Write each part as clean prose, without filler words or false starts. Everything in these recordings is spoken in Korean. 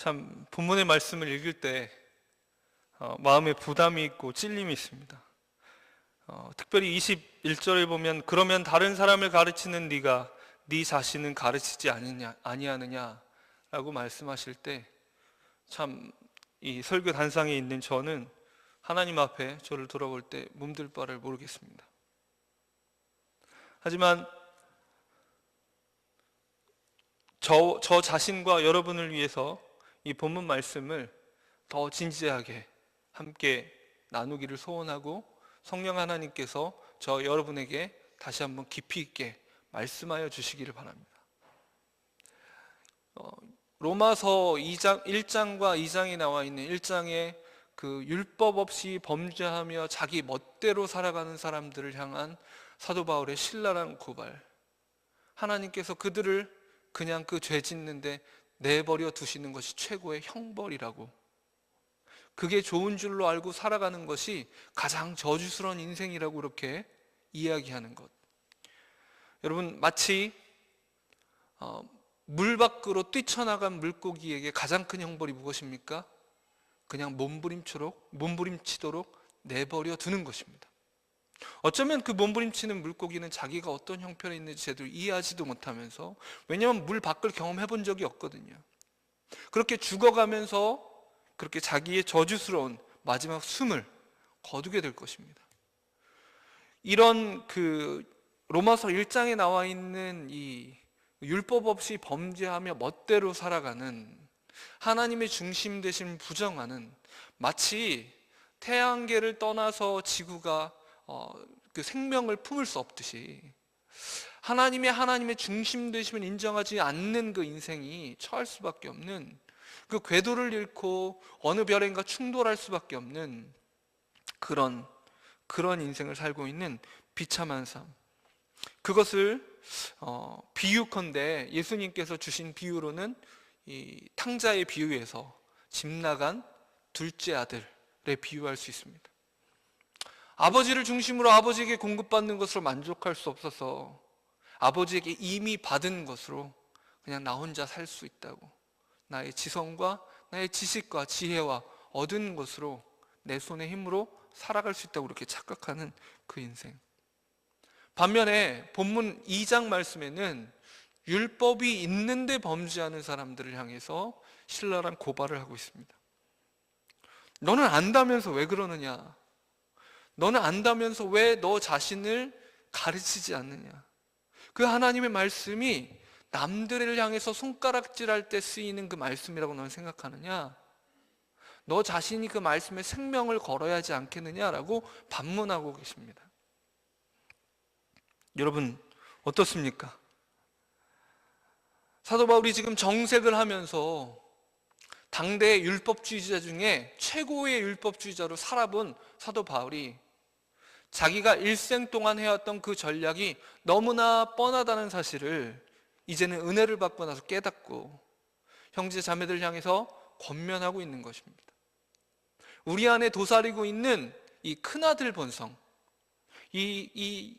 참 본문의 말씀을 읽을 때 마음에 부담이 있고 찔림이 있습니다. 특별히 21절을 보면 그러면 다른 사람을 가르치는 네가 네 자신은 가르치지 아니하느냐라고 말씀하실 때 참 이 설교 단상에 있는 저는 하나님 앞에 저를 돌아볼 때 몸둘 바를 모르겠습니다. 하지만 저 자신과 여러분을 위해서 이 본문 말씀을 더 진지하게 함께 나누기를 소원하고 성령 하나님께서 저 여러분에게 다시 한번 깊이 있게 말씀하여 주시기를 바랍니다. 로마서 1장과 2장에 나와 있는 1장에 그 율법 없이 범죄하며 자기 멋대로 살아가는 사람들을 향한 사도 바울의 신랄한 고발, 하나님께서 그들을 그냥 그 죄 짓는데 내버려 두시는 것이 최고의 형벌이라고, 그게 좋은 줄로 알고 살아가는 것이 가장 저주스러운 인생이라고 그렇게 이야기하는 것. 여러분, 마치 물 밖으로 뛰쳐나간 물고기에게 가장 큰 형벌이 무엇입니까? 그냥 몸부림치도록 내버려 두는 것입니다. 어쩌면 그 몸부림치는 물고기는 자기가 어떤 형편에 있는지 제대로 이해하지도 못하면서, 왜냐하면 물 밖을 경험해 본 적이 없거든요, 그렇게 죽어가면서 그렇게 자기의 저주스러운 마지막 숨을 거두게 될 것입니다. 이런 그 로마서 1장에 나와 있는 이 율법 없이 범죄하며 멋대로 살아가는, 하나님의 중심 되심을 부정하는, 마치 태양계를 떠나서 지구가 그 생명을 품을 수 없듯이 하나님의 중심 되심을 인정하지 않는 그 인생이 처할 수밖에 없는, 그 궤도를 잃고 어느 별인가 충돌할 수밖에 없는 그런 인생을 살고 있는 비참한 삶, 그것을 비유컨대 예수님께서 주신 비유로는 이 탕자의 비유에서 집 나간 둘째 아들에 비유할 수 있습니다. 아버지를 중심으로 아버지에게 공급받는 것으로 만족할 수 없어서 아버지에게 이미 받은 것으로 그냥 나 혼자 살 수 있다고, 나의 지성과 나의 지식과 지혜와 얻은 것으로 내 손의 힘으로 살아갈 수 있다고 그렇게 착각하는 그 인생. 반면에 본문 2장 말씀에는 율법이 있는데 범죄하는 사람들을 향해서 신랄한 고발을 하고 있습니다. 너는 안다면서 왜 그러느냐? 너는 안다면서 왜 너 자신을 가르치지 않느냐? 그 하나님의 말씀이 남들을 향해서 손가락질할 때 쓰이는 그 말씀이라고 너는 생각하느냐? 너 자신이 그 말씀에 생명을 걸어야 하지 않겠느냐라고 반문하고 계십니다. 여러분 어떻습니까? 사도 바울이 지금 정색을 하면서 당대의 율법주의자 중에 최고의 율법주의자로 살아본 사도 바울이 자기가 일생 동안 해왔던 그 전략이 너무나 뻔하다는 사실을 이제는 은혜를 받고 나서 깨닫고 형제 자매들 향해서 권면하고 있는 것입니다. 우리 안에 도사리고 있는 이 큰아들 본성, 이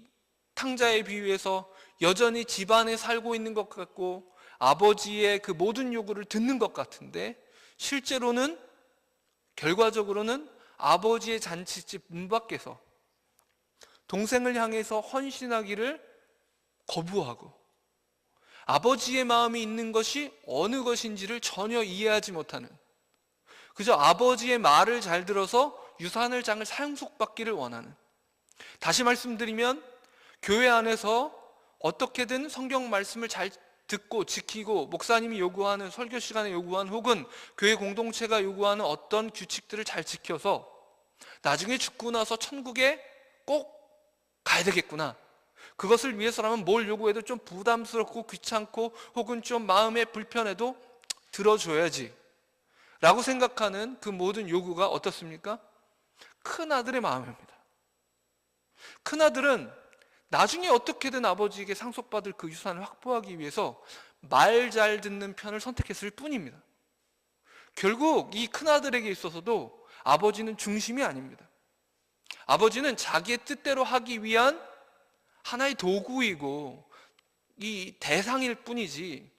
탕자의 비유에서 여전히 집안에 살고 있는 것 같고 아버지의 그 모든 요구를 듣는 것 같은데, 실제로는 결과적으로는 아버지의 잔치집 문 밖에서 동생을 향해서 헌신하기를 거부하고 아버지의 마음이 있는 것이 어느 것인지를 전혀 이해하지 못하는, 그저 아버지의 말을 잘 들어서 유산을 장을 상속받기를 원하는, 다시 말씀드리면 교회 안에서 어떻게든 성경 말씀을 잘 듣고 지키고 목사님이 요구하는 설교 시간에 요구하는, 혹은 교회 공동체가 요구하는 어떤 규칙들을 잘 지켜서 나중에 죽고 나서 천국에 꼭 가야 되겠구나, 그것을 위해서라면 뭘 요구해도 좀 부담스럽고 귀찮고 혹은 좀 마음에 불편해도 들어줘야지 라고 생각하는 그 모든 요구가 어떻습니까? 큰아들의 마음입니다. 큰아들은 나중에 어떻게든 아버지에게 상속받을 그 유산을 확보하기 위해서 말 잘 듣는 편을 선택했을 뿐입니다. 결국 이 큰아들에게 있어서도 아버지는 중심이 아닙니다. 아버지는 자기의 뜻대로 하기 위한 하나의 도구이고 이 대상일 뿐이지,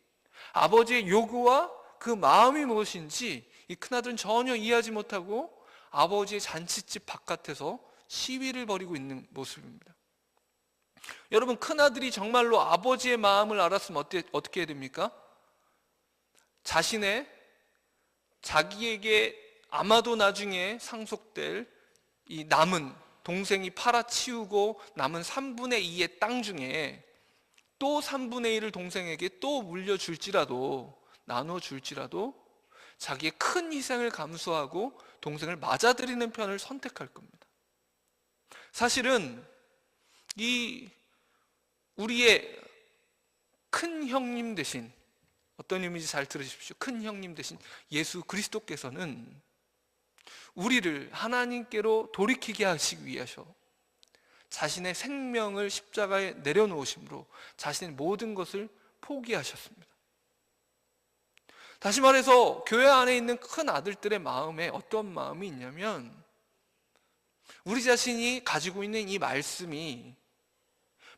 아버지의 요구와 그 마음이 무엇인지 이 큰아들은 전혀 이해하지 못하고 아버지의 잔칫집 바깥에서 시위를 벌이고 있는 모습입니다. 여러분, 큰아들이 정말로 아버지의 마음을 알았으면 어떻게 해야 됩니까? 자기에게 아마도 나중에 상속될 이 남은, 동생이 팔아치우고 남은 3분의 2의 땅 중에 또 3분의 1을 동생에게 또 물려줄지라도, 나눠줄지라도 자기의 큰 희생을 감수하고 동생을 맞아들이는 편을 선택할 겁니다. 사실은 이 우리의 큰 형님 대신, 어떤 의미인지 잘 들으십시오. 큰 형님 대신 예수 그리스도께서는 우리를 하나님께로 돌이키게 하시기 위하여 자신의 생명을 십자가에 내려놓으심으로 자신의 모든 것을 포기하셨습니다. 다시 말해서 교회 안에 있는 큰 아들들의 마음에 어떤 마음이 있냐면, 우리 자신이 가지고 있는 이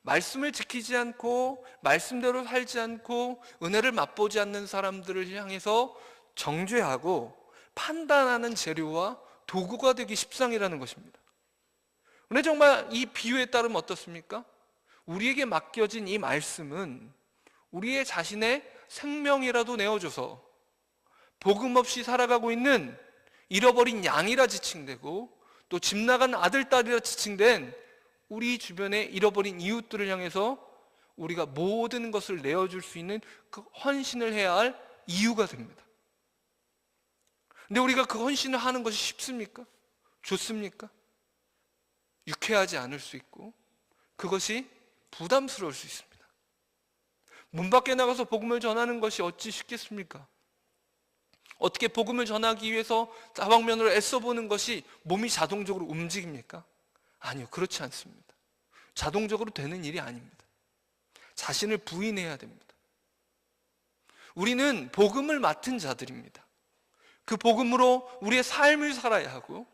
말씀을 지키지 않고 말씀대로 살지 않고 은혜를 맛보지 않는 사람들을 향해서 정죄하고 판단하는 재료와 도구가 되기 십상이라는 것입니다. 근데 정말 이 비유에 따르면 어떻습니까? 우리에게 맡겨진 이 말씀은 우리의 자신의 생명이라도 내어줘서 복음 없이 살아가고 있는 잃어버린 양이라 지칭되고 또 집 나간 아들, 딸이라 지칭된 우리 주변의 잃어버린 이웃들을 향해서 우리가 모든 것을 내어줄 수 있는 그 헌신을 해야 할 이유가 됩니다. 근데 우리가 그 헌신을 하는 것이 쉽습니까? 좋습니까? 유쾌하지 않을 수 있고 그것이 부담스러울 수 있습니다. 문 밖에 나가서 복음을 전하는 것이 어찌 쉽겠습니까? 어떻게 복음을 전하기 위해서 다방면으로 애써보는 것이 몸이 자동적으로 움직입니까? 아니요, 그렇지 않습니다. 자동적으로 되는 일이 아닙니다. 자신을 부인해야 됩니다. 우리는 복음을 맡은 자들입니다. 그 복음으로 우리의 삶을 살아야 하고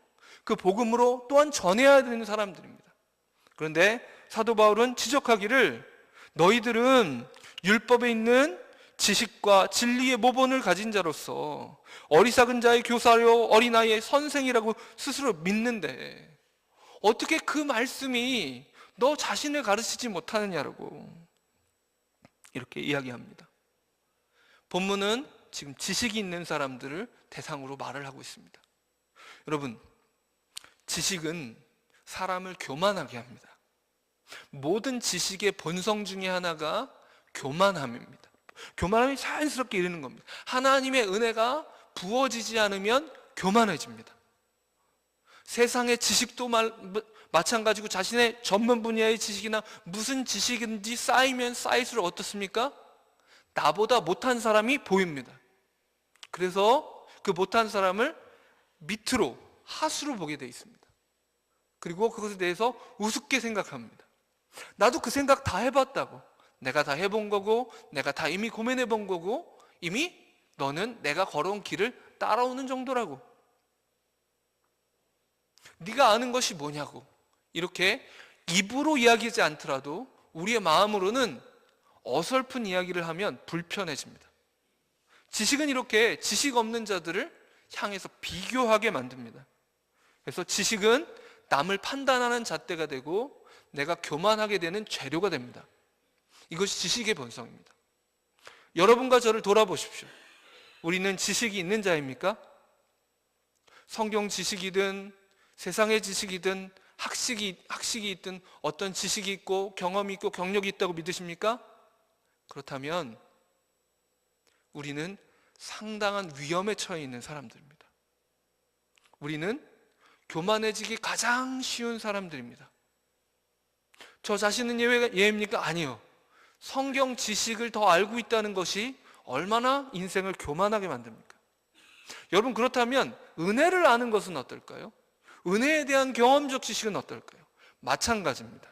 그 복음으로 또한 전해야 되는 사람들입니다. 그런데 사도 바울은 지적하기를, 너희들은 율법에 있는 지식과 진리의 모본을 가진 자로서 어리석은 자의 교사요 어린아이의 선생이라고 스스로 믿는데 어떻게 그 말씀이 너 자신을 가르치지 못하느냐라고 이렇게 이야기합니다. 본문은 지금 지식이 있는 사람들을 대상으로 말을 하고 있습니다. 여러분, 지식은 사람을 교만하게 합니다. 모든 지식의 본성 중에 하나가 교만함입니다. 교만함이 자연스럽게 이르는 겁니다. 하나님의 은혜가 부어지지 않으면 교만해집니다. 세상의 지식도 마찬가지고 자신의 전문 분야의 지식이나 무슨 지식인지 쌓이면 쌓일수록 어떻습니까? 나보다 못한 사람이 보입니다. 그래서 그 못한 사람을 밑으로, 하수로 보게 돼 있습니다. 그리고 그것에 대해서 우습게 생각합니다. 나도 그 생각 다 해봤다고. 내가 다 해본 거고 내가 다 이미 고민해 본 거고 이미 너는 내가 걸어온 길을 따라오는 정도라고. 네가 아는 것이 뭐냐고. 이렇게 입으로 이야기하지 않더라도 우리의 마음으로는 어설픈 이야기를 하면 불편해집니다. 지식은 이렇게 지식 없는 자들을 향해서 비교하게 만듭니다. 그래서 지식은 남을 판단하는 잣대가 되고 내가 교만하게 되는 재료가 됩니다. 이것이 지식의 본성입니다. 여러분과 저를 돌아보십시오. 우리는 지식이 있는 자입니까? 성경 지식이든 세상의 지식이든 학식이 있든 어떤 지식이 있고 경험이 있고 경력이 있다고 믿으십니까? 그렇다면 우리는 상당한 위험에 처해 있는 사람들입니다. 우리는 교만해지기 가장 쉬운 사람들입니다. 저 자신은 예입니까? 아니요. 성경 지식을 더 알고 있다는 것이 얼마나 인생을 교만하게 만듭니까? 여러분, 그렇다면 은혜를 아는 것은 어떨까요? 은혜에 대한 경험적 지식은 어떨까요? 마찬가지입니다.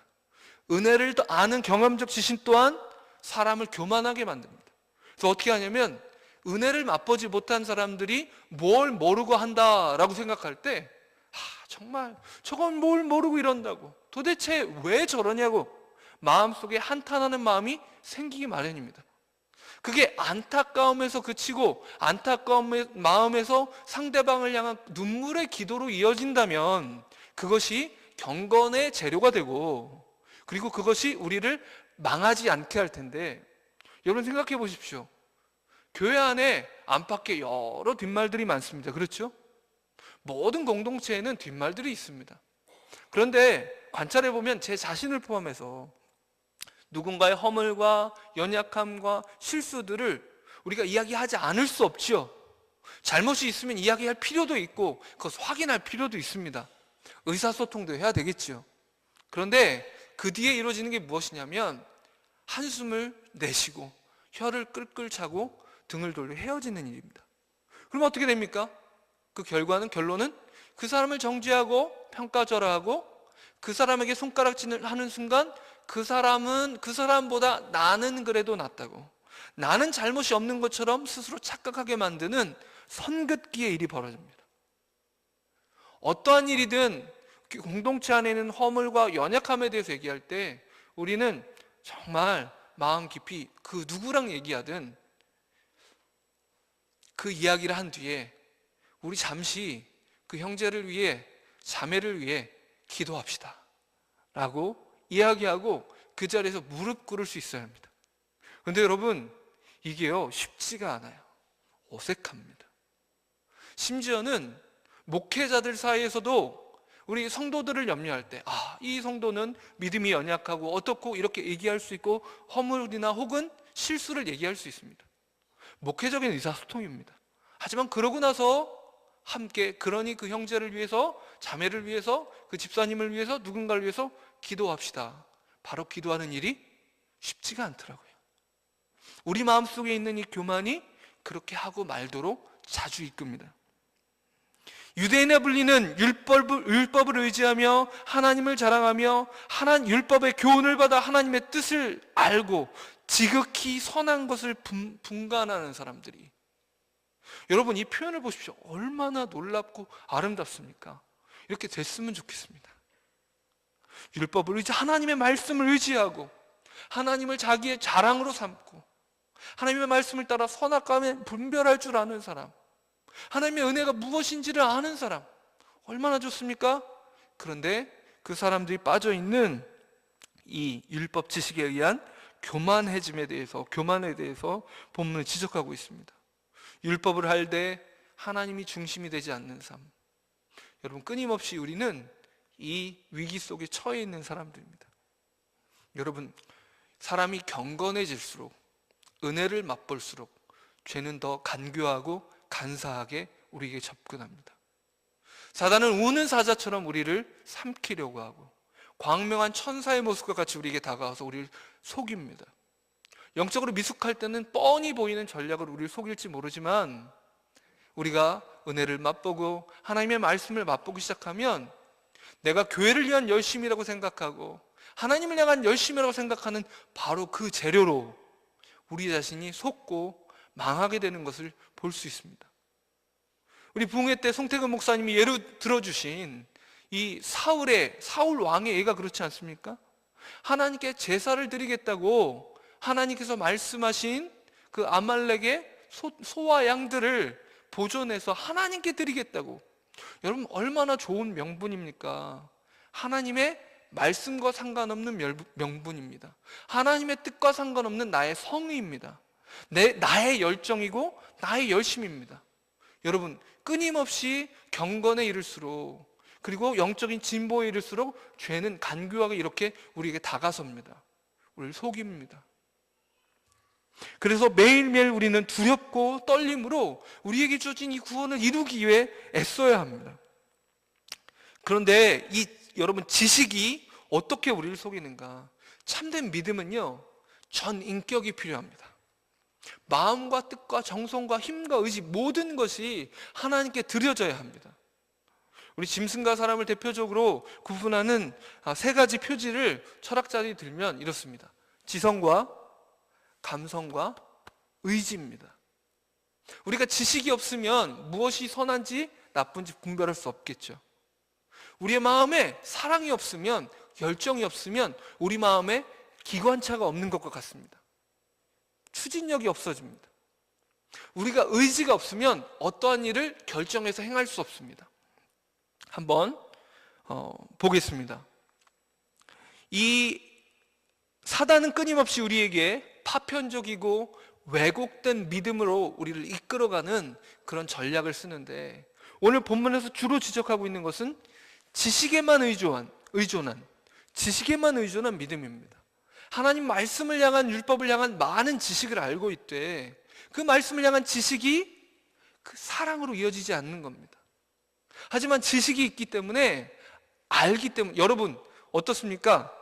은혜를 아는 경험적 지식 또한 사람을 교만하게 만듭니다. 그래서 어떻게 하냐면 은혜를 맛보지 못한 사람들이 뭘 모르고 한다라고 생각할 때 정말 저건 뭘 모르고 이런다고, 도대체 왜 저러냐고 마음속에 한탄하는 마음이 생기기 마련입니다. 그게 안타까움에서 그치고 안타까운 마음에서 상대방을 향한 눈물의 기도로 이어진다면 그것이 경건의 재료가 되고, 그리고 그것이 우리를 망하지 않게 할 텐데, 여러분 생각해 보십시오. 교회 안에 안팎에 여러 뒷말들이 많습니다. 그렇죠? 모든 공동체에는 뒷말들이 있습니다. 그런데 관찰해 보면 제 자신을 포함해서 누군가의 허물과 연약함과 실수들을 우리가 이야기하지 않을 수 없지요. 잘못이 있으면 이야기할 필요도 있고 그것을 확인할 필요도 있습니다. 의사소통도 해야 되겠지요. 그런데 그 뒤에 이루어지는 게 무엇이냐면 한숨을 내쉬고 혀를 끌끌 차고 등을 돌려 헤어지는 일입니다. 그럼 어떻게 됩니까? 그 결론은 그 사람을 정죄하고 평가절하하고 그 사람에게 손가락질을 하는 순간 그 사람보다 나는 그래도 낫다고, 나는 잘못이 없는 것처럼 스스로 착각하게 만드는 선긋기의 일이 벌어집니다. 어떠한 일이든 공동체 안에 있는 허물과 연약함에 대해서 얘기할 때 우리는 정말 마음 깊이 그 누구랑 얘기하든 그 이야기를 한 뒤에 우리 잠시 그 형제를 위해, 자매를 위해 기도합시다 라고 이야기하고 그 자리에서 무릎 꿇을 수 있어야 합니다. 그런데 여러분, 이게요 쉽지가 않아요. 어색합니다. 심지어는 목회자들 사이에서도 우리 성도들을 염려할 때, 이 성도는 믿음이 연약하고 어떻고 이렇게 얘기할 수 있고 허물이나 혹은 실수를 얘기할 수 있습니다. 목회적인 의사소통입니다. 하지만 그러고 나서 함께, 그러니 그 형제를 위해서, 자매를 위해서, 그 집사님을 위해서, 누군가를 위해서 기도합시다. 바로 기도하는 일이 쉽지가 않더라고요. 우리 마음속에 있는 이 교만이 그렇게 하고 말도록 자주 이끕니다. 유대인에 불리는 율법을 의지하며 하나님을 자랑하며 율법의 교훈을 받아 하나님의 뜻을 알고 지극히 선한 것을 분간하는 사람들이, 여러분 이 표현을 보십시오. 얼마나 놀랍고 아름답습니까? 이렇게 됐으면 좋겠습니다. 율법을 하나님의 말씀을 의지하고 하나님을 자기의 자랑으로 삼고 하나님의 말씀을 따라 선악과를 분별할 줄 아는 사람, 하나님의 은혜가 무엇인지를 아는 사람, 얼마나 좋습니까? 그런데 그 사람들이 빠져있는 이 율법 지식에 의한 교만에 대해서 본문을 지적하고 있습니다. 율법을 할 때 하나님이 중심이 되지 않는 삶. 여러분, 끊임없이 우리는 이 위기 속에 처해 있는 사람들입니다. 여러분, 사람이 경건해질수록, 은혜를 맛볼수록 죄는 더 간교하고 간사하게 우리에게 접근합니다. 사단은 우는 사자처럼 우리를 삼키려고 하고 광명한 천사의 모습과 같이 우리에게 다가와서 우리를 속입니다. 영적으로 미숙할 때는 뻔히 보이는 전략으로 우리를 속일지 모르지만 우리가 은혜를 맛보고 하나님의 말씀을 맛보기 시작하면 내가 교회를 위한 열심이라고 생각하고 하나님을 향한 열심이라고 생각하는 바로 그 재료로 우리 자신이 속고 망하게 되는 것을 볼 수 있습니다. 우리 부흥회 때 송태근 목사님이 예로 들어주신 이 사울 왕의 예가 그렇지 않습니까? 하나님께 제사를 드리겠다고 하나님께서 말씀하신 그 아말렉의 소와 양들을 보존해서 하나님께 드리겠다고. 여러분, 얼마나 좋은 명분입니까? 하나님의 말씀과 상관없는 명분입니다. 하나님의 뜻과 상관없는 나의 성의입니다. 나의 열정이고 나의 열심입니다. 여러분, 끊임없이 경건에 이를수록, 그리고 영적인 진보에 이를수록 죄는 간교하게 이렇게 우리에게 다가섭니다. 우리를 속입니다. 그래서 매일매일 우리는 두렵고 떨림으로 우리에게 주어진 이 구원을 이루기 위해 애써야 합니다. 그런데 여러분, 지식이 어떻게 우리를 속이는가? 참된 믿음은요, 전 인격이 필요합니다. 마음과 뜻과 정성과 힘과 의지, 모든 것이 하나님께 드려져야 합니다. 우리 짐승과 사람을 대표적으로 구분하는 세 가지 표지를 철학자들이 들면 이렇습니다. 지성과 감성과 의지입니다. 우리가 지식이 없으면 무엇이 선한지 나쁜지 분별할 수 없겠죠. 우리의 마음에 사랑이 없으면, 열정이 없으면 우리 마음에 기관차가 없는 것과 같습니다. 추진력이 없어집니다. 우리가 의지가 없으면 어떠한 일을 결정해서 행할 수 없습니다. 한번 보겠습니다. 이 사단은 끊임없이 우리에게 파편적이고 왜곡된 믿음으로 우리를 이끌어가는 그런 전략을 쓰는데, 오늘 본문에서 주로 지적하고 있는 것은 지식에만 의존한 지식에만 의존한 믿음입니다. 하나님 말씀을 향한, 율법을 향한 많은 지식을 알고 있되 그 말씀을 향한 지식이 그 사랑으로 이어지지 않는 겁니다. 하지만 지식이 있기 때문에, 알기 때문에, 여러분 어떻습니까?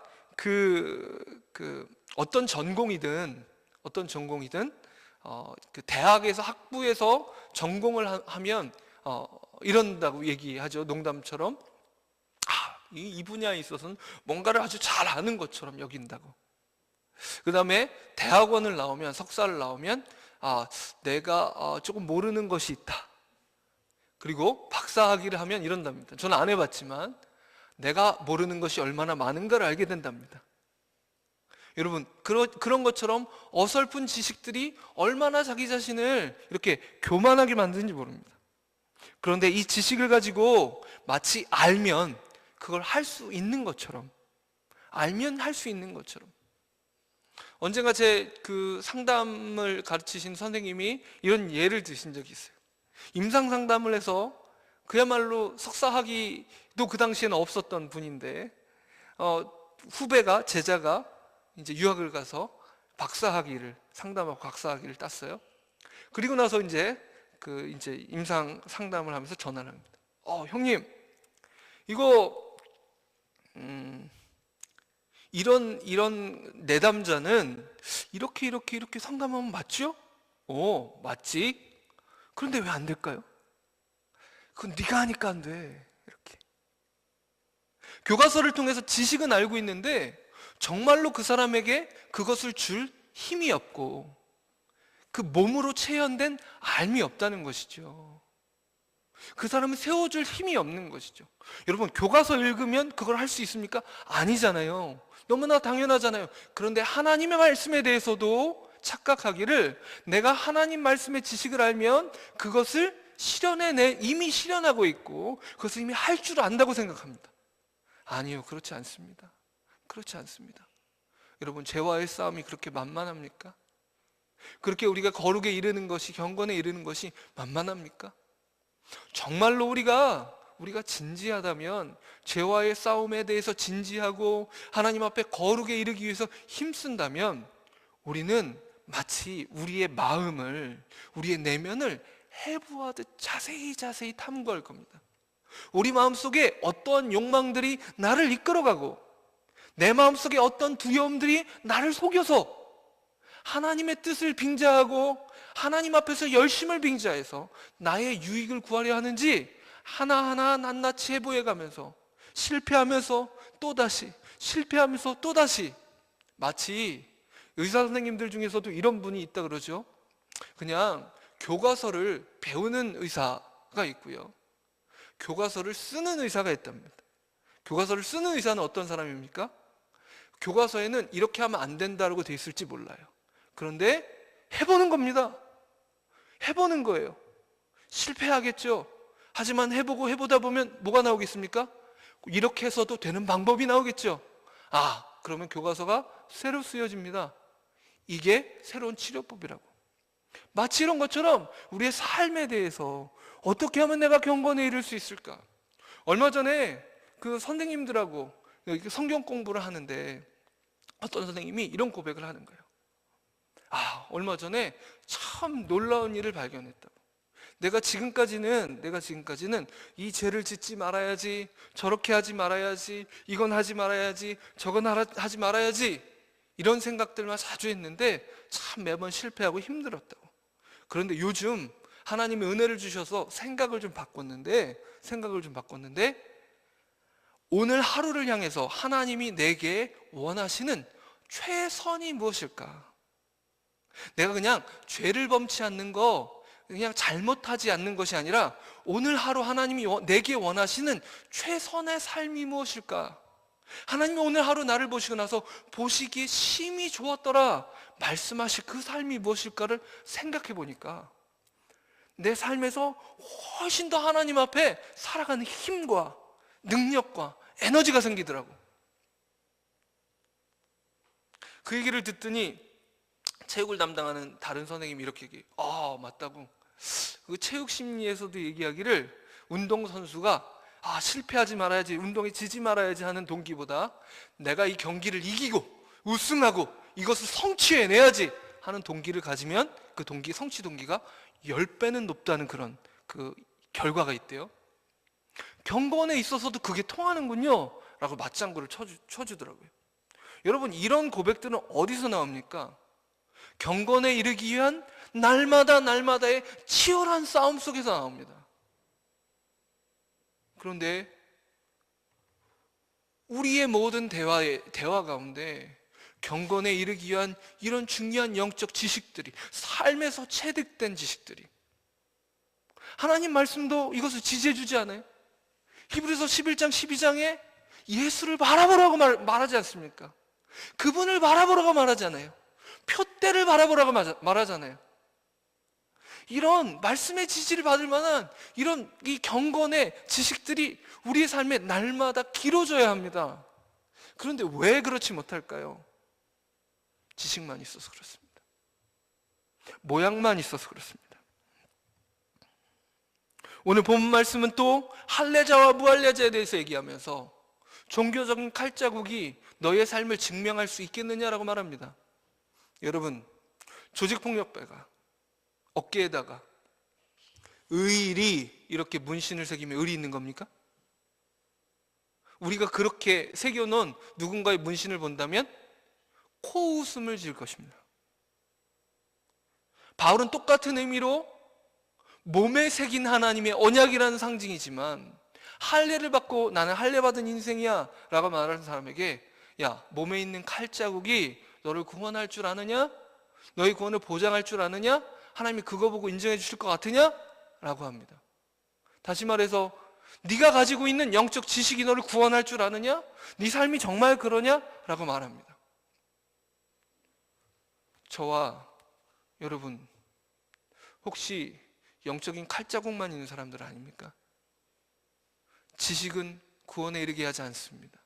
어떤 전공이든 그 대학에서 학부에서 전공을 하면 이런다고 얘기하죠. 농담처럼 이 분야에 있어서는 뭔가를 아주 잘 아는 것처럼 여긴다고. 그 다음에 대학원을 나오면, 석사를 나오면 내가 조금 모르는 것이 있다. 그리고 박사학위를 하면 이런답니다. 저는 안 해봤지만 내가 모르는 것이 얼마나 많은가를 알게 된답니다. 여러분, 그런 것처럼 어설픈 지식들이 얼마나 자기 자신을 이렇게 교만하게 만드는지 모릅니다. 그런데 이 지식을 가지고 마치 알면 그걸 할 수 있는 것처럼, 언젠가 제 그 상담을 가르치신 선생님이 이런 예를 드신 적이 있어요. 임상 상담을 해서 그야말로 석사학위도 그 당시에는 없었던 분인데, 제자가 이제 유학을 가서 박사학위를 상담하고 박사학위를 땄어요. 그리고 나서 이제 임상 상담을 하면서 전화를 합니다. 형님, 이거 이런 내담자는 이렇게 상담하면 맞죠? 맞지. 그런데 왜 안 될까요? 그건 네가 하니까 안 돼. 이렇게 교과서를 통해서 지식은 알고 있는데 정말로 그 사람에게 그것을 줄 힘이 없고 그 몸으로 체현된 알미 없다는 것이죠. 그 사람은 세워줄 힘이 없는 것이죠. 여러분, 교과서 읽으면 그걸 할 수 있습니까? 아니잖아요. 너무나 당연하잖아요. 그런데 하나님의 말씀에 대해서도 착각하기를, 내가 하나님 말씀의 지식을 알면 그것을 이미 실현하고 있고 그것을 이미 할 줄 안다고 생각합니다. 아니요, 그렇지 않습니다. 여러분, 죄와의 싸움이 그렇게 만만합니까? 그렇게 우리가 거룩에 이르는 것이, 경건에 이르는 것이 만만합니까? 정말로 우리가 진지하다면, 죄와의 싸움에 대해서 진지하고 하나님 앞에 거룩에 이르기 위해서 힘쓴다면, 우리는 마치 우리의 마음을, 우리의 내면을 해부하듯 자세히 탐구할 겁니다. 우리 마음속에 어떠한 욕망들이 나를 이끌어가고 내 마음속에 어떤 두려움들이 나를 속여서 하나님의 뜻을 빙자하고 하나님 앞에서 열심을 빙자해서 나의 유익을 구하려 하는지 하나하나 낱낱이 해부해가면서 실패하면서 또다시, 마치 의사 선생님들 중에서도 이런 분이 있다 그러죠. 그냥 교과서를 배우는 의사가 있고요, 교과서를 쓰는 의사가 있답니다. 교과서를 쓰는 의사는 어떤 사람입니까? 교과서에는 이렇게 하면 안 된다고 돼 있을지 몰라요. 그런데 해보는 겁니다. 해보는 거예요. 실패하겠죠. 하지만 해보다 보면 뭐가 나오겠습니까? 이렇게 해서도 되는 방법이 나오겠죠. 그러면 교과서가 새로 쓰여집니다. 이게 새로운 치료법이라고. 마치 이런 것처럼 우리의 삶에 대해서 어떻게 하면 내가 경건에 이를 수 있을까? 얼마 전에 그 선생님들하고 성경 공부를 하는데 어떤 선생님이 이런 고백을 하는 거예요. 얼마 전에 참 놀라운 일을 발견했다고. 내가 지금까지는 이 죄를 짓지 말아야지, 저렇게 하지 말아야지, 이건 하지 말아야지, 저건 하지 말아야지, 이런 생각들만 자주 했는데 참 매번 실패하고 힘들었다고. 그런데 요즘 하나님이 은혜를 주셔서 생각을 좀 바꿨는데 오늘 하루를 향해서 하나님이 내게 원하시는 최선이 무엇일까? 내가 그냥 죄를 범치 않는 거, 그냥 잘못하지 않는 것이 아니라 오늘 하루 하나님이 내게 원하시는 최선의 삶이 무엇일까? 하나님이 오늘 하루 나를 보시고 나서 보시기에 심히 좋았더라, 말씀하실 그 삶이 무엇일까를 생각해 보니까 내 삶에서 훨씬 더 하나님 앞에 살아가는 힘과 능력과 에너지가 생기더라고. 그 얘기를 듣더니 체육을 담당하는 다른 선생님이 이렇게 얘기해요. 맞다고. 그 체육 심리에서도 얘기하기를 운동선수가 실패하지 말아야지, 운동에 지지 말아야지 하는 동기보다 내가 이 경기를 이기고 우승하고 이것을 성취해내야지 하는 동기를 가지면 그 동기, 성취 동기가 10배는 높다는 그런 그 결과가 있대요. 경건에 있어서도 그게 통하는군요 라고 맞장구를 쳐주더라고요. 여러분, 이런 고백들은 어디서 나옵니까? 경건에 이르기 위한 날마다의 치열한 싸움 속에서 나옵니다. 그런데 우리의 모든 대화 가운데 경건에 이르기 위한 이런 중요한 영적 지식들이, 삶에서 체득된 지식들이, 하나님 말씀도 이것을 지지해주지 않아요? 히브리서 11장 12장에 예수를 바라보라고 말하지 않습니까? 그분을 바라보라고 말하잖아요. 표대를 바라보라고 말하잖아요. 이런 말씀의 지지를 받을 만한 이런 이 경건의 지식들이 우리의 삶에 날마다 길어져야 합니다. 그런데 왜 그렇지 못할까요? 지식만 있어서 그렇습니다. 모양만 있어서 그렇습니다. 오늘 본문 말씀은 또 할례자와 무할례자에 대해서 얘기하면서 종교적인 칼자국이 너의 삶을 증명할 수 있겠느냐라고 말합니다. 여러분, 조직폭력배가 어깨에다가 의리 이렇게 문신을 새기면 의리 있는 겁니까? 우리가 그렇게 새겨놓은 누군가의 문신을 본다면 코웃음을 지을 것입니다. 바울은 똑같은 의미로 몸에 새긴 하나님의 언약이라는 상징이지만 할례를 받고 나는 할례 받은 인생이야 라고 말하는 사람에게 야, 몸에 있는 칼자국이 너를 구원할 줄 아느냐? 너의 구원을 보장할 줄 아느냐? 하나님이 그거 보고 인정해 주실 것 같으냐? 라고 합니다. 다시 말해서 네가 가지고 있는 영적 지식이 너를 구원할 줄 아느냐? 네 삶이 정말 그러냐? 라고 말합니다. 저와 여러분, 혹시 영적인 칼자국만 있는 사람들 아닙니까? 지식은 구원에 이르게 하지 않습니다.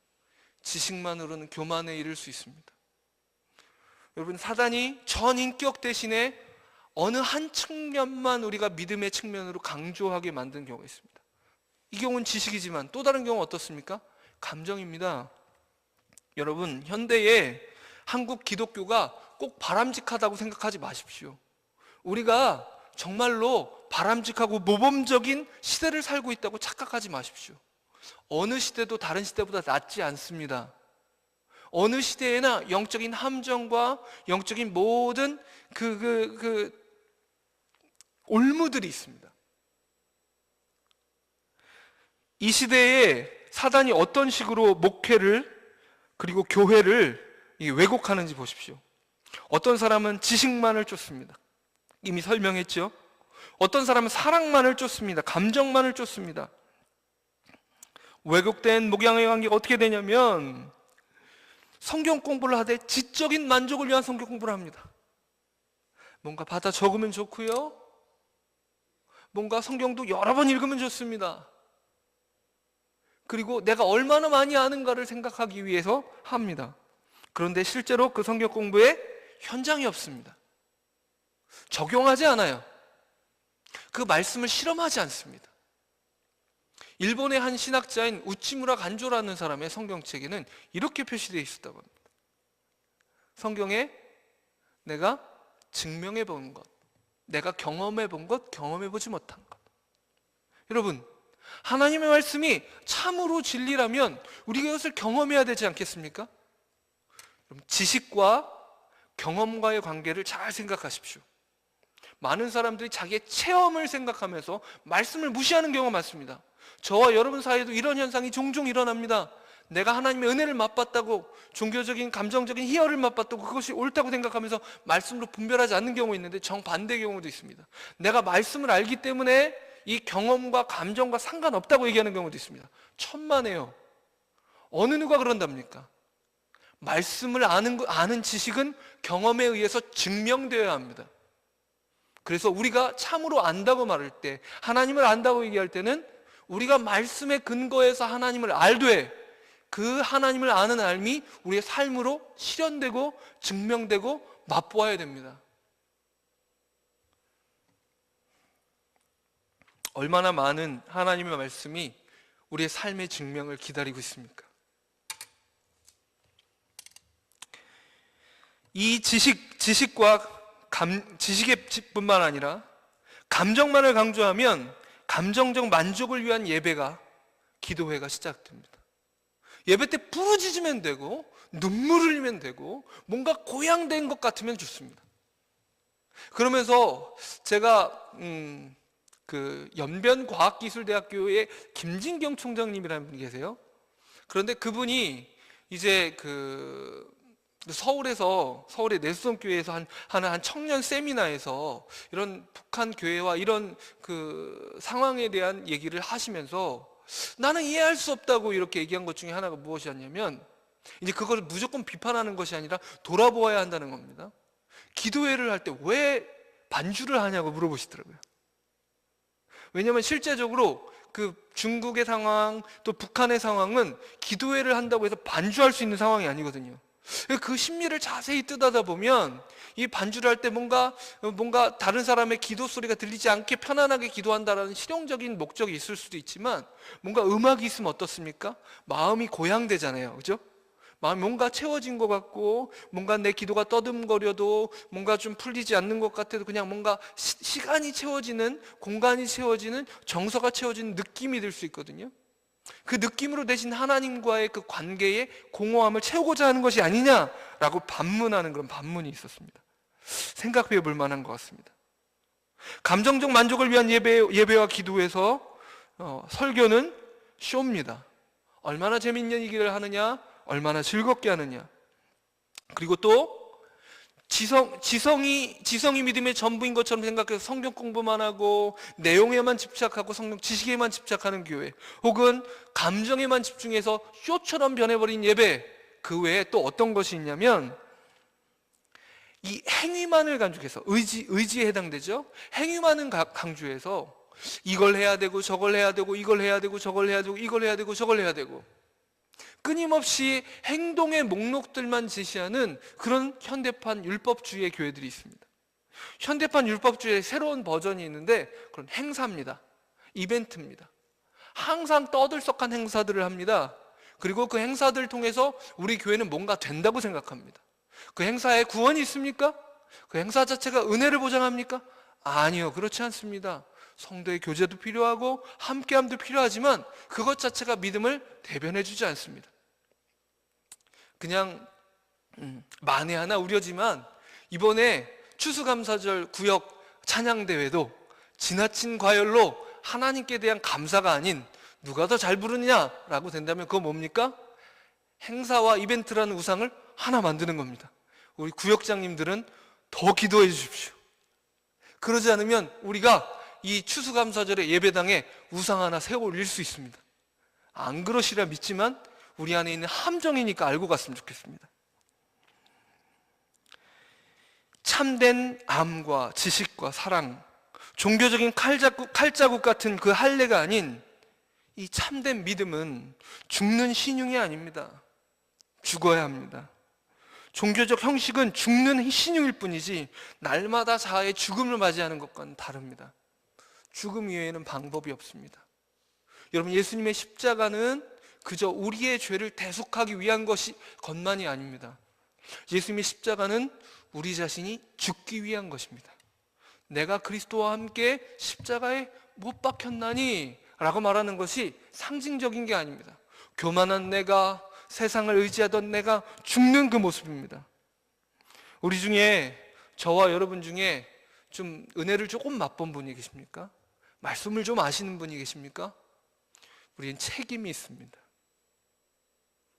지식만으로는 교만에 이를 수 있습니다. 여러분, 사단이 전 인격 대신에 어느 한 측면만 우리가 믿음의 측면으로 강조하게 만든 경우가 있습니다. 이 경우는 지식이지만 또 다른 경우는 어떻습니까? 감정입니다. 여러분, 현대의 한국 기독교가 꼭 바람직하다고 생각하지 마십시오. 우리가 정말로 바람직하고 모범적인 시대를 살고 있다고 착각하지 마십시오. 어느 시대도 다른 시대보다 낫지 않습니다. 어느 시대에나 영적인 함정과 영적인 모든 올무들이 있습니다. 이 시대에 사단이 어떤 식으로 목회를 그리고 교회를 왜곡하는지 보십시오. 어떤 사람은 지식만을 쫓습니다. 이미 설명했죠. 어떤 사람은 사랑만을 쫓습니다. 감정만을 쫓습니다. 왜곡된 목양의 관계가 어떻게 되냐면 성경 공부를 하되 지적인 만족을 위한 성경 공부를 합니다. 뭔가 받아 적으면 좋고요, 뭔가 성경도 여러 번 읽으면 좋습니다. 그리고 내가 얼마나 많이 아는가를 생각하기 위해서 합니다. 그런데 실제로 그 성경 공부에 현장이 없습니다. 적용하지 않아요. 그 말씀을 실험하지 않습니다. 일본의 한 신학자인 우치무라 간조라는 사람의 성경책에는 이렇게 표시되어 있었다고 합니다. 성경에 내가 증명해 본 것, 내가 경험해 본 것, 경험해 보지 못한 것. 여러분, 하나님의 말씀이 참으로 진리라면 우리가 이것을 경험해야 되지 않겠습니까? 지식과 경험과의 관계를 잘 생각하십시오. 많은 사람들이 자기의 체험을 생각하면서 말씀을 무시하는 경우가 많습니다. 저와 여러분 사이에도 이런 현상이 종종 일어납니다. 내가 하나님의 은혜를 맛봤다고, 종교적인 감정적인 희열을 맛봤다고 그것이 옳다고 생각하면서 말씀으로 분별하지 않는 경우가 있는데 정반대의 경우도 있습니다. 내가 말씀을 알기 때문에 이 경험과 감정과 상관없다고 얘기하는 경우도 있습니다. 천만에요. 어느 누가 그런답니까? 말씀을 아는 지식은 경험에 의해서 증명되어야 합니다. 그래서 우리가 참으로 안다고 말할 때, 하나님을 안다고 얘기할 때는 우리가 말씀에 근거해서 하나님을 알되 그 하나님을 아는 삶이 우리의 삶으로 실현되고 증명되고 맛보아야 됩니다. 얼마나 많은 하나님의 말씀이 우리의 삶의 증명을 기다리고 있습니까? 이 지식의 뿐만 아니라 감정만을 강조하면 감정적 만족을 위한 예배가, 기도회가 시작됩니다. 예배 때 부르짖으면 되고 눈물 흘리면 되고 뭔가 고양된 것 같으면 좋습니다. 그러면서 제가 그 연변과학기술대학교의 김진경 총장님이라는 분이 계세요. 그런데 그분이 이제 서울의 내수성교회에서 하는 한 청년 세미나에서 이런 북한 교회와 이런 그 상황에 대한 얘기를 하시면서 나는 이해할 수 없다고 이렇게 얘기한 것 중에 하나가 무엇이었냐면, 이제 그걸 무조건 비판하는 것이 아니라 돌아보아야 한다는 겁니다. 기도회를 할 때 왜 반주를 하냐고 물어보시더라고요. 왜냐하면 실제적으로 그 중국의 상황 또 북한의 상황은 기도회를 한다고 해서 반주할 수 있는 상황이 아니거든요. 그 심리를 자세히 뜯어다 보면 이 반주를 할 때 뭔가 다른 사람의 기도 소리가 들리지 않게 편안하게 기도한다라는 실용적인 목적이 있을 수도 있지만, 뭔가 음악이 있으면 어떻습니까? 마음이 고양되잖아요. 그죠? 마음이 뭔가 채워진 것 같고, 뭔가 내 기도가 떠듬거려도 뭔가 좀 풀리지 않는 것 같아도 그냥 뭔가 시간이 채워지는, 공간이 채워지는, 정서가 채워지는 느낌이 들 수 있거든요. 그 느낌으로 대신 하나님과의 그 관계의 공허함을 채우고자 하는 것이 아니냐라고 반문하는 그런 반문이 있었습니다. 생각해 볼 만한 것 같습니다. 감정적 만족을 위한 예배와 기도에서 설교는 쇼입니다. 얼마나 재밌는 얘기를 하느냐, 얼마나 즐겁게 하느냐. 그리고 또 지성이 믿음의 전부인 것처럼 생각해서 성경 공부만 하고 내용에만 집착하고 성경 지식에만 집착하는 교회, 혹은 감정에만 집중해서 쇼처럼 변해버린 예배, 그 외에 또 어떤 것이 있냐면 이 행위만을 간주해서, 의지에 해당되죠. 행위만을 강조해서 이걸 해야 되고 저걸 해야 되고 이걸 해야 되고 저걸 해야 되고 이걸 해야 되고 저걸 해야 되고 끊임없이 행동의 목록들만 제시하는 그런 현대판 율법주의의 교회들이 있습니다. 현대판 율법주의의 새로운 버전이 있는데 그건 행사입니다. 이벤트입니다. 항상 떠들썩한 행사들을 합니다. 그리고 그 행사들을 통해서 우리 교회는 뭔가 된다고 생각합니다. 그 행사에 구원이 있습니까? 그 행사 자체가 은혜를 보장합니까? 아니요, 그렇지 않습니다. 성도의 교제도 필요하고 함께함도 필요하지만 그것 자체가 믿음을 대변해주지 않습니다. 그냥 만에 하나 우려지만 이번에 추수감사절 구역 찬양대회도 지나친 과열로 하나님께 대한 감사가 아닌 누가 더 잘 부르느냐라고 된다면 그거 뭡니까? 행사와 이벤트라는 우상을 하나 만드는 겁니다. 우리 구역장님들은 더 기도해 주십시오. 그러지 않으면 우리가 이 추수감사절의 예배당에 우상 하나 세워 올릴 수 있습니다. 안 그러시라 믿지만 우리 안에 있는 함정이니까 알고 갔으면 좋겠습니다. 참된 암과 지식과 사랑, 종교적인 칼자국 같은 그 할례가 아닌 이 참된 믿음은 죽는 신용이 아닙니다. 죽어야 합니다. 종교적 형식은 죽는 신용일 뿐이지 날마다 자아의 죽음을 맞이하는 것과는 다릅니다. 죽음 이외에는 방법이 없습니다. 여러분, 예수님의 십자가는 그저 우리의 죄를 대속하기 위한 것만이 아닙니다. 예수님의 십자가는 우리 자신이 죽기 위한 것입니다. 내가 그리스도와 함께 십자가에 못 박혔나니 라고 말하는 것이 상징적인 게 아닙니다. 교만한 내가, 세상을 의지하던 내가 죽는 그 모습입니다. 우리 중에, 저와 여러분 중에 좀 은혜를 조금 맛본 분이 계십니까? 말씀을 좀 아시는 분이 계십니까? 우리는 책임이 있습니다.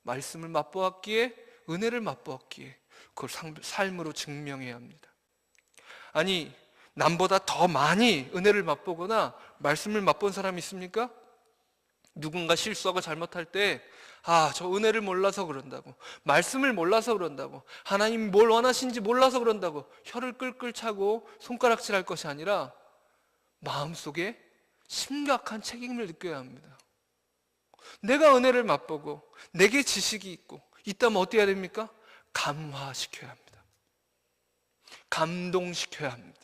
말씀을 맛보았기에, 은혜를 맛보았기에 그걸 삶으로 증명해야 합니다. 아니, 남보다 더 많이 은혜를 맛보거나 말씀을 맛본 사람이 있습니까? 누군가 실수하고 잘못할 때 저 은혜를 몰라서 그런다고, 말씀을 몰라서 그런다고, 하나님이 뭘 원하신지 몰라서 그런다고 혀를 끌끌 차고 손가락질할 것이 아니라 마음속에 심각한 책임을 느껴야 합니다. 내가 은혜를 맛보고 내게 지식이 있다면 어떻게 해야 됩니까? 감화시켜야 합니다. 감동시켜야 합니다.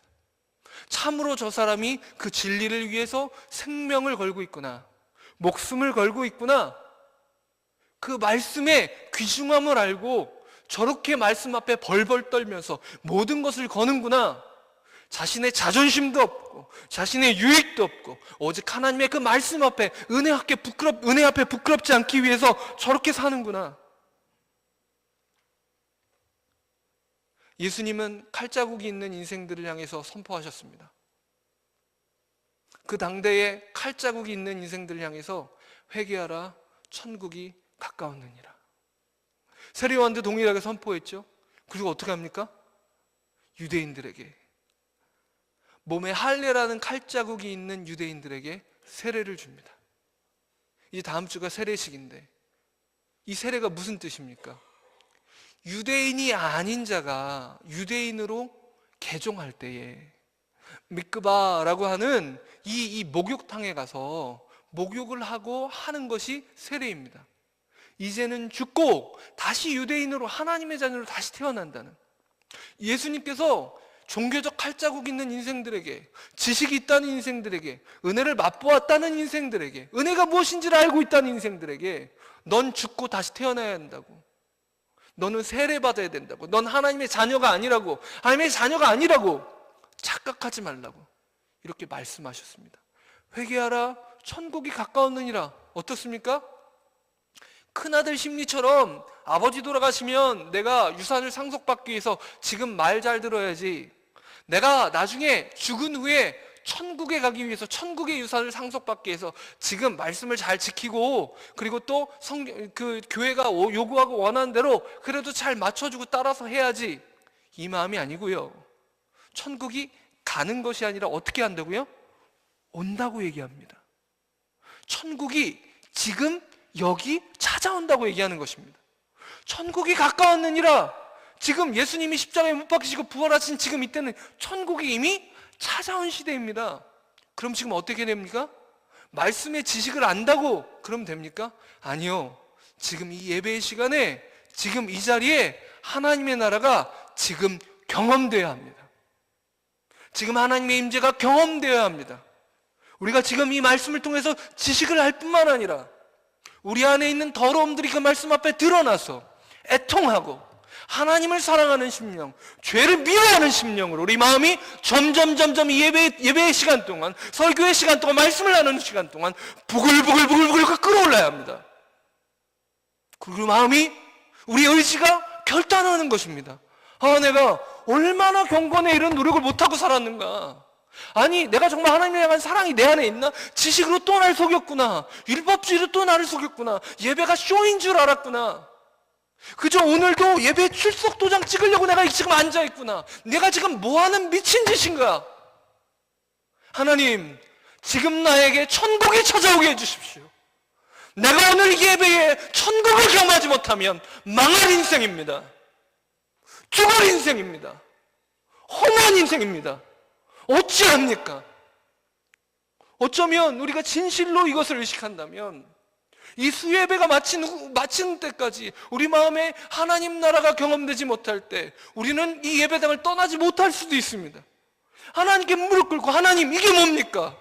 참으로 저 사람이 그 진리를 위해서 생명을 걸고 있구나, 목숨을 걸고 있구나, 그 말씀의 귀중함을 알고 저렇게 말씀 앞에 벌벌 떨면서 모든 것을 거는구나, 자신의 자존심도 없고 자신의 유익도 없고 오직 하나님의 그 말씀 앞에 은혜 앞에 부끄럽지 않기 위해서 저렇게 사는구나. 예수님은 칼자국이 있는 인생들을 향해서 선포하셨습니다. 그 당대에 칼자국이 있는 인생들을 향해서 회개하라, 천국이 가까웠느니라. 세례요한도 동일하게 선포했죠. 그리고 어떻게 합니까? 유대인들에게, 몸에 할례라는 칼자국이 있는 유대인들에게 세례를 줍니다. 이제 다음 주가 세례식인데 이 세례가 무슨 뜻입니까? 유대인이 아닌 자가 유대인으로 개종할 때에 미크바라고 하는 이 목욕탕에 가서 목욕을 하고 하는 것이 세례입니다. 이제는 죽고 다시 유대인으로, 하나님의 자녀로 다시 태어난다는, 예수님께서 종교적 칼자국 있는 인생들에게, 지식이 있다는 인생들에게, 은혜를 맛보았다는 인생들에게, 은혜가 무엇인지를 알고 있다는 인생들에게 넌 죽고 다시 태어나야 한다고, 너는 세례받아야 된다고, 넌 하나님의 자녀가 아니라고, 하나님의 자녀가 아니라고 착각하지 말라고 이렇게 말씀하셨습니다. 회개하라, 천국이 가까웠느니라. 어떻습니까? 큰아들 심리처럼 아버지 돌아가시면 내가 유산을 상속받기 위해서 지금 말 잘 들어야지, 내가 나중에 죽은 후에 천국에 가기 위해서, 천국의 유산을 상속받기 위해서 지금 말씀을 잘 지키고, 그리고 또 교회가 요구하고 원하는 대로 그래도 잘 맞춰주고 따라서 해야지, 이 마음이 아니고요. 천국이 가는 것이 아니라 어떻게 한다고요? 온다고 얘기합니다. 천국이 지금 여기 찾아온다고 얘기하는 것입니다. 천국이 가까웠느니라. 지금 예수님이 십자가에 못 박히시고 부활하신 지금 이때는 천국이 이미 찾아온 시대입니다. 그럼 지금 어떻게 됩니까? 말씀의 지식을 안다고 그러면 됩니까? 아니요. 지금 이 예배의 시간에, 지금 이 자리에 하나님의 나라가 지금 경험되어야 합니다. 지금 하나님의 임재가 경험되어야 합니다. 우리가 지금 이 말씀을 통해서 지식을 할 뿐만 아니라 우리 안에 있는 더러움들이 그 말씀 앞에 드러나서 애통하고 하나님을 사랑하는 심령, 죄를 미워하는 심령으로 우리 마음이 점점 이 예배의 시간 동안, 설교의 시간 동안, 말씀을 나누는 시간 동안 부글부글 끓어올라야 합니다. 그리고 마음이, 우리 의지가 결단하는 것입니다. 내가 얼마나 경건에 이런 노력을 못하고 살았는가. 아니, 내가 정말 하나님에 대한 사랑이 내 안에 있나? 지식으로 또 나를 속였구나. 율법주의로 또 나를 속였구나. 예배가 쇼인 줄 알았구나. 그저 오늘도 예배 출석 도장 찍으려고 내가 지금 앉아있구나. 내가 지금 뭐하는 미친 짓인가? 하나님, 지금 나에게 천국이 찾아오게 해주십시오. 내가 오늘 예배에 천국을 경험하지 못하면 망할 인생입니다. 죽을 인생입니다. 험한 인생입니다. 어찌합니까? 어쩌면 우리가 진실로 이것을 의식한다면 이 수예배가 마치는 때까지 우리 마음에 하나님 나라가 경험되지 못할 때 우리는 이 예배당을 떠나지 못할 수도 있습니다. 하나님께 무릎 꿇고, 하나님, 이게 뭡니까?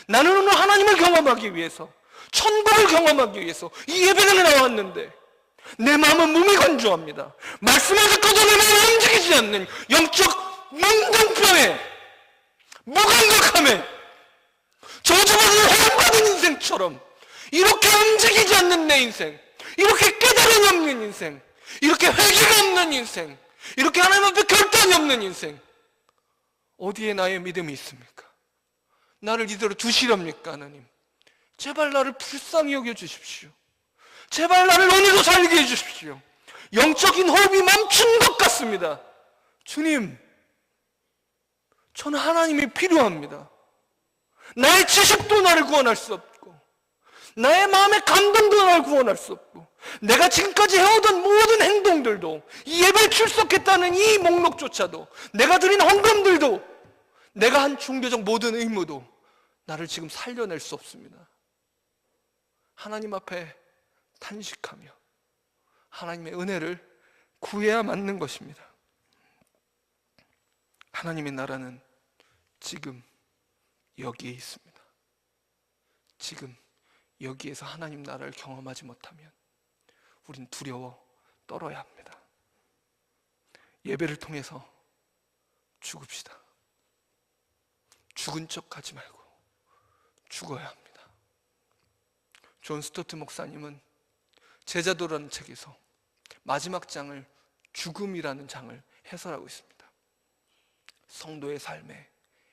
나는 오늘 하나님을 경험하기 위해서, 천국을 경험하기 위해서 이 예배당에 나왔는데 내 마음은 무미건조합니다. 말씀을 듣고도 내 마음이 움직이지 않는 영적 문둥병에, 무감각함에, 저주받은 해방받은 인생처럼 이렇게 움직이지 않는 내 인생, 이렇게 깨달음이 없는 인생, 이렇게 회개가 없는 인생, 이렇게 하나님 앞에 결단이 없는 인생, 어디에 나의 믿음이 있습니까? 나를 이대로 두시렵니까? 하나님, 제발 나를 불쌍히 여겨주십시오. 제발 나를 오늘도 살게 해주십시오. 영적인 호흡이 멈춘 것 같습니다. 주님, 저는 하나님이 필요합니다. 나의 지식도 나를 구원할 수 없고, 나의 마음의 감동도 날 구원할 수 없고, 내가 지금까지 해오던 모든 행동들도, 이 예배에 출석했다는 이 목록조차도, 내가 드린 헌금들도, 내가 한 종교적 모든 의무도 나를 지금 살려낼 수 없습니다. 하나님 앞에 탄식하며 하나님의 은혜를 구해야 맞는 것입니다. 하나님의 나라는 지금 여기에 있습니다. 지금 여기에서 하나님 나라를 경험하지 못하면 우린 두려워 떨어야 합니다. 예배를 통해서 죽읍시다. 죽은 척 하지 말고 죽어야 합니다. 존 스토트 목사님은 제자도라는 책에서 마지막 장을 죽음이라는 장을 해설하고 있습니다. 성도의 삶의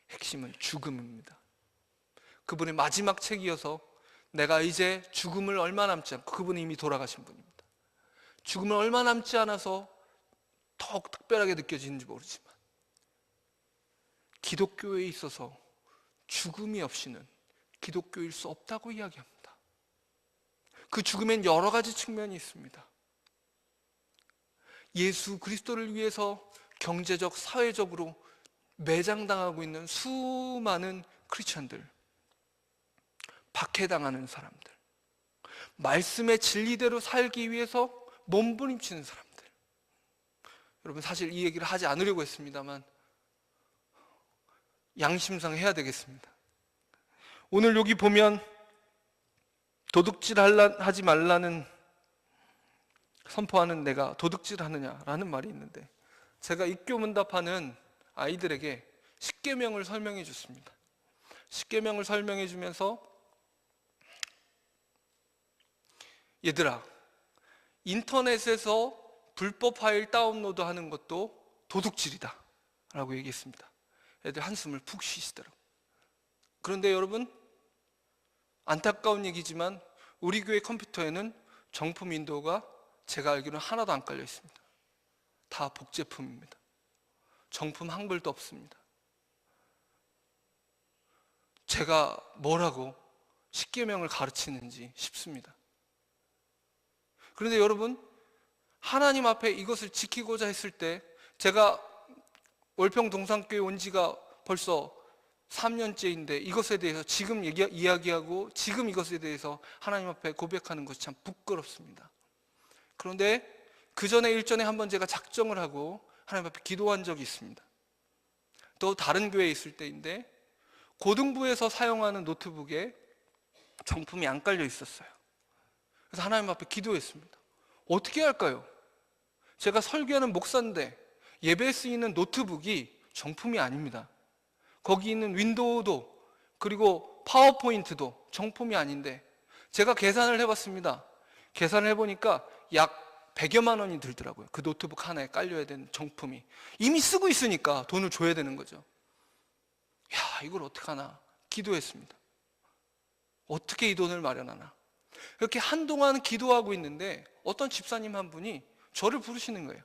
핵심은 죽음입니다. 그분의 마지막 책이어서 내가 이제 죽음을 얼마 남지 않고, 그분이 이미 돌아가신 분입니다. 죽음을 얼마 남지 않아서 더욱 특별하게 느껴지는지 모르지만 기독교에 있어서 죽음이 없이는 기독교일 수 없다고 이야기합니다. 그 죽음엔 여러 가지 측면이 있습니다. 예수 그리스도를 위해서 경제적, 사회적으로 매장당하고 있는 수많은 크리스천들, 박해당하는 사람들, 말씀의 진리대로 살기 위해서 몸부림치는 사람들. 여러분, 사실 이 얘기를 하지 않으려고 했습니다만 양심상 해야 되겠습니다. 오늘 여기 보면 도둑질 하지 말라는 선포하는 내가 도둑질 하느냐라는 말이 있는데, 제가 입교문답하는 아이들에게 십계명을 설명해 줬습니다. 십계명을 설명해 주면서, 얘들아, 인터넷에서 불법 파일 다운로드 하는 것도 도둑질이다 라고 얘기했습니다. 애들 한숨을 푹 쉬시더라고요. 그런데 여러분, 안타까운 얘기지만 우리 교회 컴퓨터에는 정품 윈도우가 제가 알기로는 하나도 안 깔려 있습니다. 다 복제품입니다. 정품 한글도 없습니다. 제가 뭐라고 십계명을 가르치는지 싶습니다. 그런데 여러분, 하나님 앞에 이것을 지키고자 했을 때, 제가 월평 동산교회 온 지가 벌써 3년째인데 이것에 대해서 지금 이야기하고 지금 이것에 대해서 하나님 앞에 고백하는 것이 참 부끄럽습니다. 그런데 그 전에 일전에 한번 제가 작정을 하고 하나님 앞에 기도한 적이 있습니다. 또 다른 교회에 있을 때인데, 고등부에서 사용하는 노트북에 정품이 안 깔려 있었어요. 그래서 하나님 앞에 기도했습니다. 어떻게 할까요? 제가 설교하는 목사인데 예배에 쓰이는 노트북이 정품이 아닙니다. 거기 있는 윈도우도 그리고 파워포인트도 정품이 아닌데, 제가 계산을 해봤습니다. 계산을 해보니까 약 100여만 원이 들더라고요. 그 노트북 하나에 깔려야 되는 정품이. 이미 쓰고 있으니까 돈을 줘야 되는 거죠. 야, 이걸 어떡하나 기도했습니다. 어떻게 이 돈을 마련하나. 이렇게 한동안 기도하고 있는데 어떤 집사님 한 분이 저를 부르시는 거예요.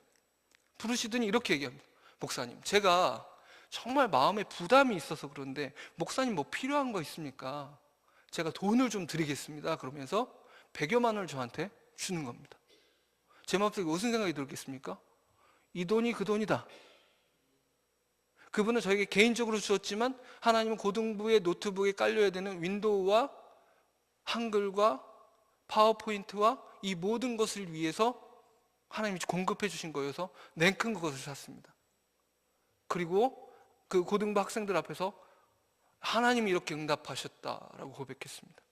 부르시더니 이렇게 얘기합니다. 목사님, 제가 정말 마음에 부담이 있어서 그런데 목사님 뭐 필요한 거 있습니까? 제가 돈을 좀 드리겠습니다. 그러면서 100여만 원을 저한테 주는 겁니다. 제 마음속에 무슨 생각이 들겠습니까? 이 돈이 그 돈이다. 그분은 저에게 개인적으로 주었지만 하나님은 고등부의 노트북에 깔려야 되는 윈도우와 한글과 파워포인트와 이 모든 것을 위해서 하나님이 공급해 주신 거여서 냉큼 그것을 샀습니다. 그리고 그 고등부 학생들 앞에서 하나님이 이렇게 응답하셨다라고 고백했습니다.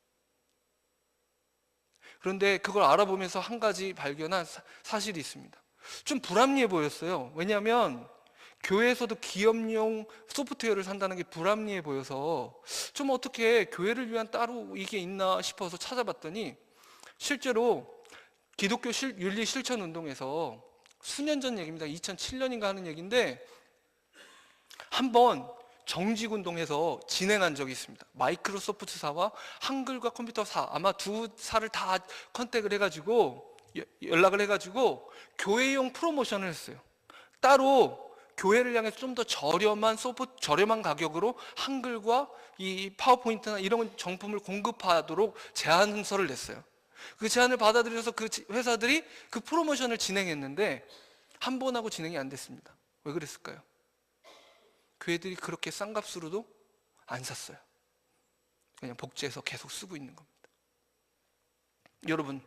그런데 그걸 알아보면서 한 가지 발견한 사실이 있습니다. 좀 불합리해 보였어요. 왜냐하면 교회에서도 기업용 소프트웨어를 산다는 게 불합리해 보여서 좀 어떻게 교회를 위한 따로 이게 있나 싶어서 찾아봤더니, 실제로 기독교 윤리 실천 운동에서 수년 전 얘기입니다. 2007년인가 하는 얘기인데, 한번 정직운동해서 진행한 적이 있습니다. 마이크로소프트사와 한글과 컴퓨터사, 아마 두 사를 다 컨택을 해가지고 연락을 해가지고 교회용 프로모션을 했어요. 따로 교회를 향해서 좀 더 저렴한 가격으로 한글과 이 파워포인트나 이런 정품을 공급하도록 제안서를 냈어요. 그 제안을 받아들여서 그 회사들이 그 프로모션을 진행했는데 한 번 하고 진행이 안 됐습니다. 왜 그랬을까요? 교회들이 그렇게 싼 값으로도 안 샀어요. 그냥 복제해서 계속 쓰고 있는 겁니다. 여러분,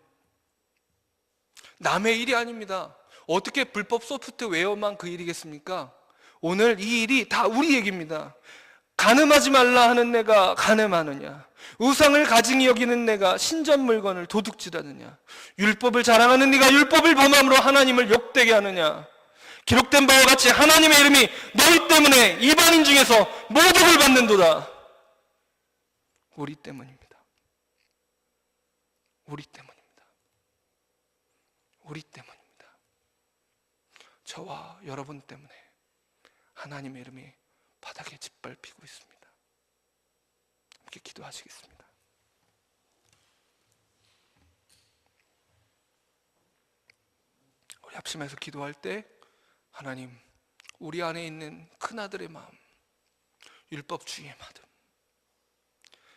남의 일이 아닙니다. 어떻게 불법 소프트웨어만 그 일이겠습니까? 오늘 이 일이 다 우리 얘기입니다. 간음하지 말라 하는 내가 간음하느냐? 우상을 가증히 여기는 내가 신전 물건을 도둑질하느냐? 율법을 자랑하는 네가 율법을 범함으로 하나님을 욕되게 하느냐? 기록된 바와 같이 하나님의 이름이 너희 때문에 이방인 중에서 모독을 받는도다. 우리 때문입니다. 우리 때문입니다. 우리 때문입니다. 저와 여러분 때문에 하나님의 이름이 바닥에 짓밟히고 있습니다. 함께 기도하시겠습니다. 우리 합심해서 기도할 때 하나님, 우리 안에 있는 큰아들의 마음, 율법주의의 마음,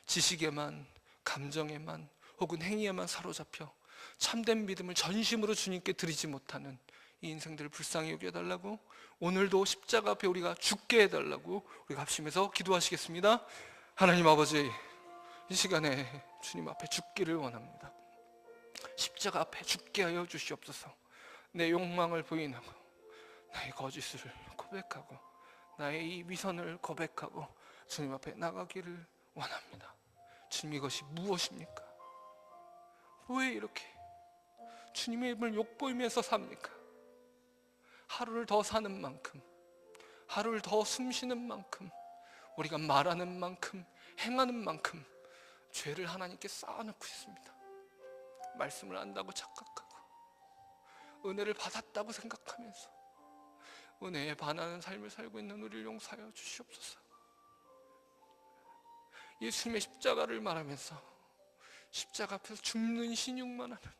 지식에만, 감정에만 혹은 행위에만 사로잡혀 참된 믿음을 전심으로 주님께 드리지 못하는 이 인생들을 불쌍히 여겨달라고, 오늘도 십자가 앞에 우리가 죽게 해달라고 우리가 합심해서 기도하시겠습니다. 하나님 아버지, 이 시간에 주님 앞에 죽기를 원합니다. 십자가 앞에 죽게 하여 주시옵소서. 내 욕망을 부인하고 나의 거짓을 고백하고 나의 이 위선을 고백하고 주님 앞에 나가기를 원합니다. 주님, 이것이 무엇입니까? 왜 이렇게 주님의 이름을 욕보이면서 삽니까? 하루를 더 사는 만큼, 하루를 더 숨쉬는 만큼, 우리가 말하는 만큼, 행하는 만큼 죄를 하나님께 쌓아놓고 있습니다. 말씀을 안다고 착각하고 은혜를 받았다고 생각하면서 은혜에 반하는 삶을 살고 있는 우리를 용서하여 주시옵소서. 예수님의 십자가를 말하면서 십자가 앞에서 죽는 신용만 하는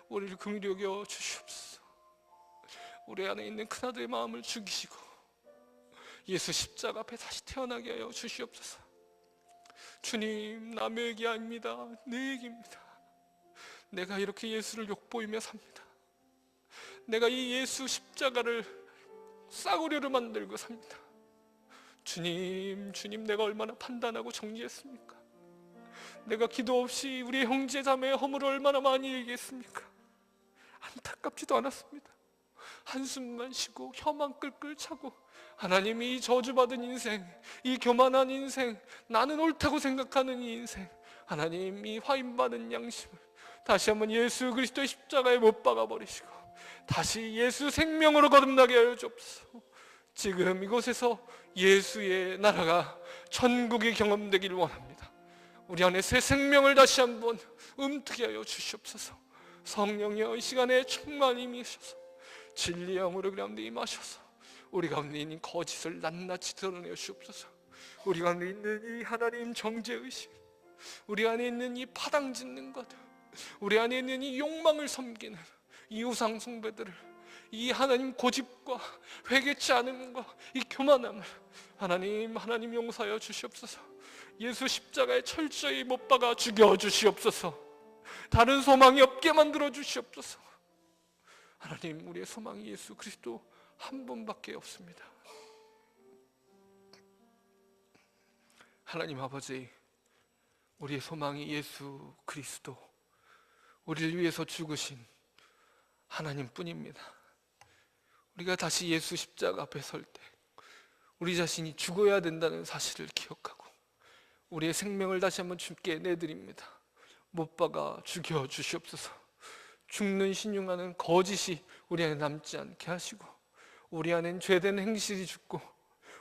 우리를 긍휼히 여겨 주시옵소서. 우리 안에 있는 큰아들의 마음을 죽이시고 예수 십자가 앞에 다시 태어나게 하여 주시옵소서. 주님, 남의 얘기 아닙니다. 내 얘기입니다. 내가 이렇게 예수를 욕보이며 삽니다. 내가 이 예수 십자가를 싸구려로 만들고 삽니다. 주님, 내가 얼마나 판단하고 정리했습니까? 내가 기도 없이 우리 형제 자매의 허물을 얼마나 많이 얘기했습니까? 안타깝지도 않았습니다. 한숨만 쉬고 혀만 끌끌 차고 하나님이 저주받은 인생, 이 교만한 인생, 나는 옳다고 생각하는 이 인생, 하나님 이 화인받은 양심을 다시 한번 예수 그리스도의 십자가에 못 박아버리시고 다시 예수 생명으로 거듭나게 하여 주옵소서. 지금 이곳에서 예수의 나라가 천국이 경험되기를 원합니다. 우리 안에 새 생명을 다시 한번 음뜨게 하여 주시옵소서. 성령이여, 이 시간에 충만히 임하셔서 진리의 영으로 우리 가운데 임하셔서 우리 가운데 있는 거짓을 낱낱이 드러내어 주옵소서. 우리 가운데 있는 이 하나님 정죄의식, 우리 안에 있는 이 파당 짓는 것, 우리 안에 있는 이 욕망을 섬기는 이 우상 숭배들을, 이 하나님 고집과 회개치 않음과 이 교만함을 하나님 용서하여 주시옵소서. 예수 십자가에 철저히 못 박아 죽여 주시옵소서. 다른 소망이 없게 만들어 주시옵소서. 하나님, 우리의 소망이 예수 그리스도 한 분밖에 없습니다. 하나님 아버지, 우리의 소망이 예수 그리스도, 우리를 위해서 죽으신 하나님뿐입니다. 우리가 다시 예수 십자가 앞에 설 때 우리 자신이 죽어야 된다는 사실을 기억하고 우리의 생명을 다시 한번 주께 내드립니다. 못 박아 죽여 주시옵소서. 죽는 신용하는 거짓이 우리 안에 남지 않게 하시고, 우리 안에는 죄된 행실이 죽고,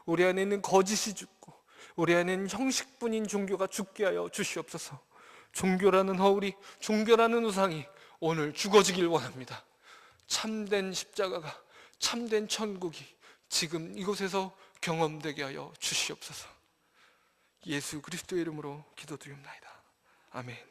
우리 안에 있는 거짓이 죽고, 우리 안에는 형식뿐인 종교가 죽게 하여 주시옵소서. 종교라는 허울이, 종교라는 우상이 오늘 죽어지길 원합니다. 참된 십자가가, 참된 천국이 지금 이곳에서 경험되게 하여 주시옵소서. 예수 그리스도의 이름으로 기도드립니다. 아멘.